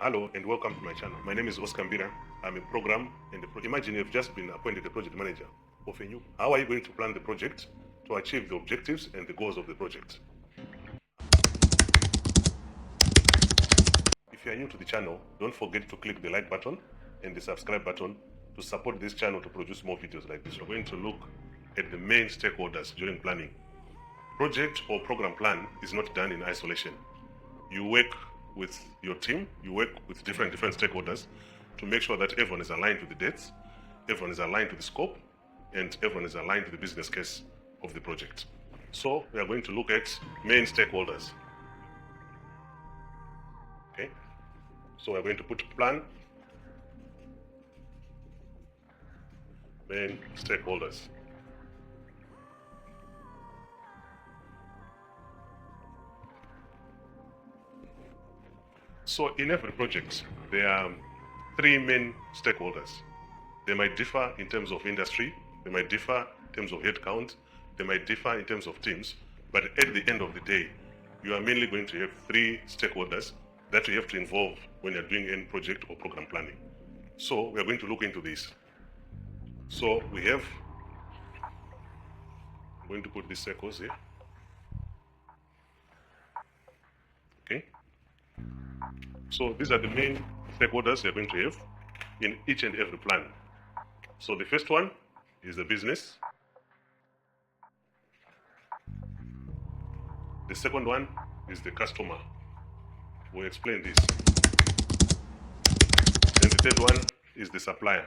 Hello and welcome to my channel. My name is Oscar Mbira. I'm a program and a project. Imagine you've just been appointed a project manager of a new. How are you going to plan the project to achieve the objectives and the goals of the project? If you are new to the channel, don't forget to click the like button and the subscribe button to support this channel to produce more videos like this. We're going to look at the main stakeholders during planning. Project or program plan is not done in isolation. You work with your team, you work with different stakeholders to make sure that everyone is aligned to the dates, everyone is aligned to the scope, and everyone is aligned to the business case of the project. So we are going to look at main stakeholders. Okay, so we're going to put plan, main stakeholders. So in every project, there are three main stakeholders. They might differ in terms of industry, they might differ in terms of headcount, they might differ in terms of teams, but at the end of the day, you are mainly going to have three stakeholders that you have to involve when you're doing any project or program planning. So we are going to look into this. So we have, I'm going to put these circles here. Okay. So these are the main stakeholders you're going to have in each and every plan. So the first one is the business. The second one is the customer. We'll explain this. Then the third one is the supplier.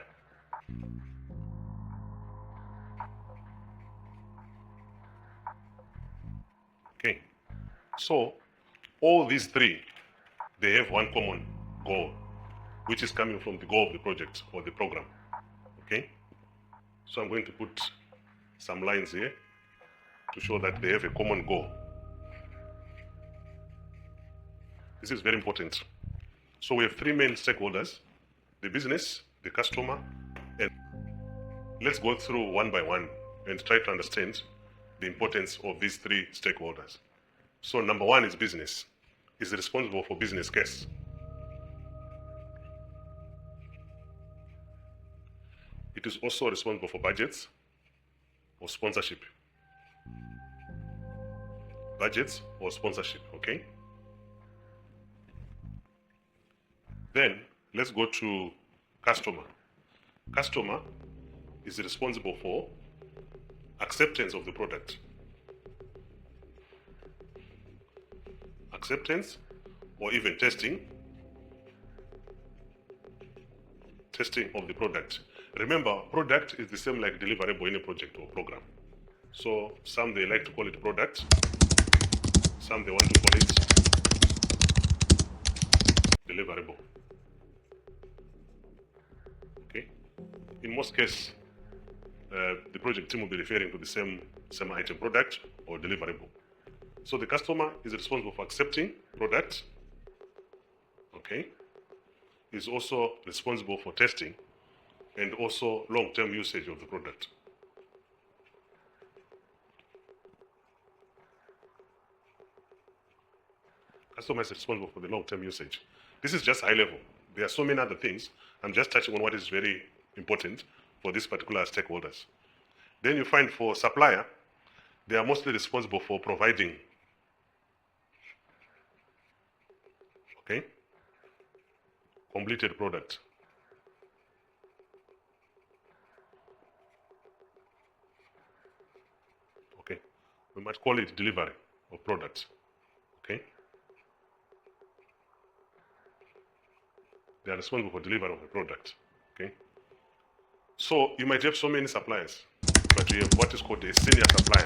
Okay. So all these three, they have one common goal, which is coming from the goal of the project or the program. Okay? So I'm going to put some lines here to show that they have a common goal. This is very important. So we have three main stakeholders, the business, the customer, and let's go through one by one and try to understand the importance of these three stakeholders. So number one is business. Is responsible for business case. It is also responsible for budgets or sponsorship. Budgets or sponsorship, okay? Then let's go to customer. Customer is responsible for acceptance of the product. Acceptance or even testing of the product. Remember, product is the same like deliverable in a project or program. So some they like to call it product, some they want to call it deliverable. Okay. In most cases, the project team will be referring to the same item, product or deliverable. So the customer is responsible for accepting product, okay? Is also responsible for testing and also long-term usage of the product. Customer is responsible for the long-term usage. This is just high level. There are so many other things. I'm just touching on what is very important for these particular stakeholders. Then you find for supplier, they are mostly responsible for providing, okay, completed product. Okay, we might call it delivery of product. Okay, they are responsible for delivery of the product. Okay, so you might have so many suppliers, but you have what is called a senior supplier.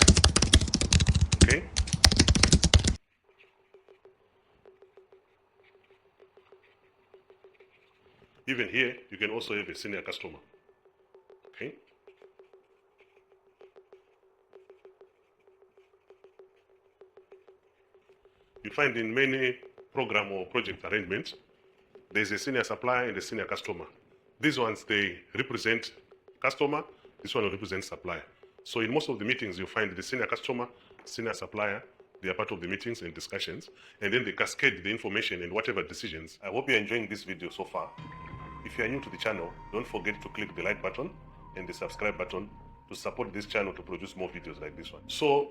Okay. Even here, you can also have a senior customer. Okay. You find in many program or project arrangements, there's a senior supplier and a senior customer. These ones, they represent customer, this one will represent supplier. So in most of the meetings, you find the senior customer, senior supplier, They are part of the meetings and discussions, and then they cascade the information and whatever decisions. I hope you're enjoying this video so far. If you are new to the channel, don't forget to click the like button and the subscribe button to support this channel to produce more videos like this one. So,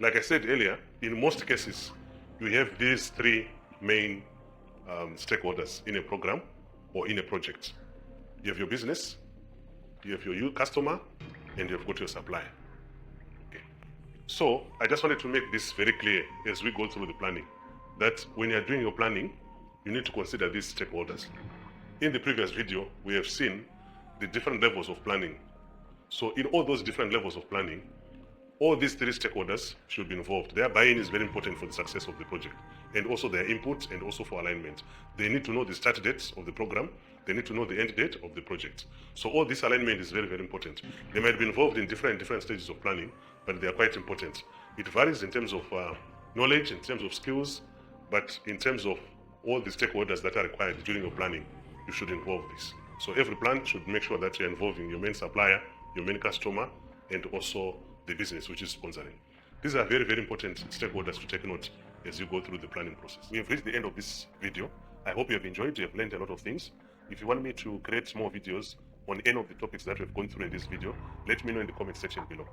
like I said earlier, in most cases, you have these three main stakeholders in a program or in a project. You have your business, you have your customer, and you've got your supplier. Okay. So I just wanted to make this very clear as we go through the planning, that when you're doing your planning, you need to consider these stakeholders. In the previous video, we have seen the different levels of planning. So in all those different levels of planning, all these three stakeholders should be involved. Their buy-in is very important for the success of the project, and also their input, and also for alignment. They need to know the start dates of the program. They need to know the end date of the project. So all this alignment is very, very important. They might be involved in different stages of planning, but they are quite important. It varies in terms of knowledge, in terms of skills, but in terms of all the stakeholders that are required during your planning, you should involve this. So every plan should make sure that you're involving your main supplier, your main customer, and also the business which is sponsoring. These are very, very important stakeholders to take note as you go through the planning process. We have reached the end of this video. I hope you have enjoyed, you have learned a lot of things. If you want me to create more videos on any of the topics that we've gone through in this video, let me know in the comment section below.